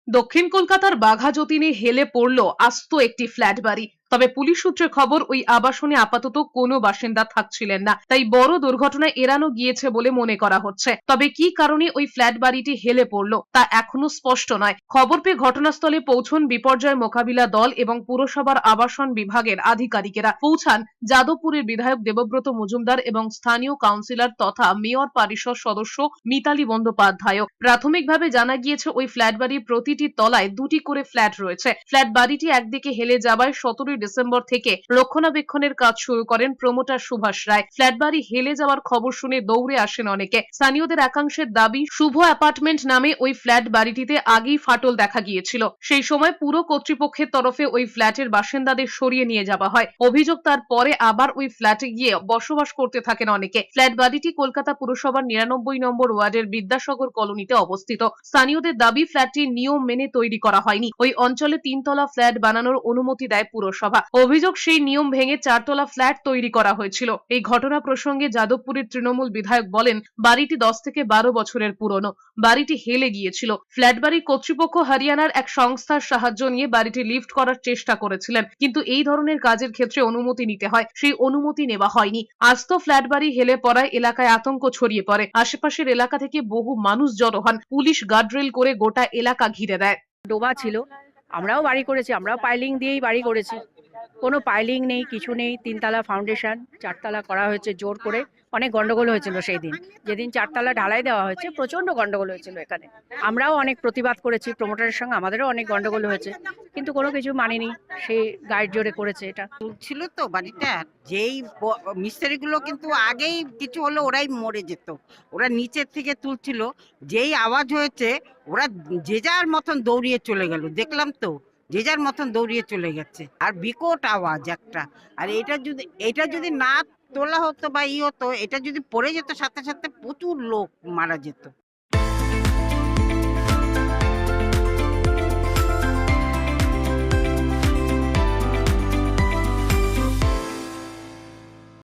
দক্ষিণ কলকাতার বাঘা যতীনে হেলে পড়ল আস্ত একটি ফ্ল্যাট বাড়ি। তবে পুলিশ সূত্রে খবর, ওই আবাসনে আপাতত কোনো বাসিন্দা থাকছিলেন না, তাই বড় দুর্ঘটনা এড়ানো গিয়েছে বলে মনে করা হচ্ছে। তবে কি কারণে ওই ফ্ল্যাট বাড়িটি হেলে পড়ল তা এখনো স্পষ্ট নয়। খবর পেয়ে ঘটনাস্থলে পৌঁছন বিপর্যয় মোকাবিলা দল এবং পুরসভার আবাসন বিভাগের আধিকারিকেরা। পৌঁছান যাদবপুরের বিধায়ক দেবব্রত মজুমদার এবং স্থানীয় কাউন্সিলর তথা মেয়র পরিষদ সদস্য মিতালি বন্দ্যোপাধ্যায়। প্রাথমিকভাবে জানা গিয়েছে, ওই ফ্ল্যাট বাড়ির প্রতিটি তলায় দুটি করে ফ্ল্যাট রয়েছে। ফ্ল্যাট বাড়িটি একদিকে হেলে যাওয়ায় 17 ডিসেম্বর থেকে রক্ষণাবেক্ষণের কাজ শুরু করেন প্রমোটার সুভাষ রায়। ফ্ল্যাট বাড়ি হেলে যাওয়ার খবর শুনে দৌড়ে আসেন অনেকে। স্থানীয়দের একাংশের দাবি, শুভ অ্যাপার্টমেন্ট নামে ওই ফ্ল্যাট বাড়িটিতে আগেই ফাটল দেখা গিয়েছিল। সেই সময় পুরো কর্তৃপক্ষের তরফে ওই ফ্ল্যাটের বাসিন্দাদের সরিয়ে নিয়ে যাওয়া হয়। অভিযোগ, তারপরে আবার ওই ফ্ল্যাটে গিয়ে বসবাস করতে থাকেন অনেকে। ফ্ল্যাট বাড়িটি কলকাতা পুরসভার 99 নম্বর ওয়ার্ডের বিদ্যাসাগর কলোনিতে অবস্থিত। স্থানীয়দের দাবি, ফ্ল্যাটটি নিয়ম মেনে তৈরি করা হয়নি। ওই অঞ্চলে 3 তলা ফ্ল্যাট বানানোর অনুমতি দেয় পুরসভা। অভিযোগ, সেই নিয়ম ভেঙে 4 তলা ফ্ল্যাট তৈরি করা হয়েছিল। এই ঘটনা প্রসঙ্গে যাদবপুরের তৃণমূল বিধায়ক বলেন, বাড়িটি 10 থেকে 12 বছরের পুরনো। বাড়িটি হেলে গিয়েছিল। ফ্ল্যাট বাড়ির কর্তৃপক্ষ হরিয়ানার এক সংস্থার সাহায্য নিয়ে বাড়িটি লিফট করার চেষ্টা করেছিলেন, কিন্তু এই ধরনের কাজের ক্ষেত্রে অনুমতি নিতে হয়, সেই অনুমতি নেওয়া হয়নি। আস্ত ফ্ল্যাট বাড়ি হেলে পড়ায় এলাকায় আতঙ্ক ছড়িয়ে পড়ে। আশেপাশের এলাকা থেকে বহু মানুষ জড়ো হন। পুলিশ গার্ডরেল করে গোটা এলাকা ঘিরে দেয়। ডোবা ছিল, আমরাও বাড়ি করেছি, আমরাও পাইলিং দিয়েই বাড়ি করেছি। কোনো পাইলিং নেই, কিছু নেই। 3 তলা ফাউন্ডেশন, 4 তলা করা হয়েছে জোর করে। অনেক গন্ডগোল হয়েছিল সেই দিন, যেদিন 4 তলা ঢালাই দেওয়া হয়েছে, প্রচন্ড গন্ডগোল হয়েছিল এখানে। আমরাও অনেক প্রতিবাদ করেছি, প্রমোটারের সঙ্গে আমাদেরও অনেক গন্ডগোল হয়েছে, কিন্তু কোনো কিছু মানেনি। সেই গাইড জোরে করেছে এটা। ছিল তো বাড়িটা, যেই মিস্ত্রিগুলো কিন্তু আগেই কিছু হলে ওরাই মরে যেত। ওরা নিচের থেকে তুলছিল, যেই আওয়াজ হয়েছে ওরা যে যার মতন দৌড়িয়ে চলে গেল। দেখলাম তো, যে যার মতন দৌড়িয়ে চলে গেছে। আর বিকট আওয়াজ একটা। আর এটা যদি না তোলা হতো বা হতো, এটা যদি পড়ে যেত সাথে সাথে প্রচুর লোক মারা যেত।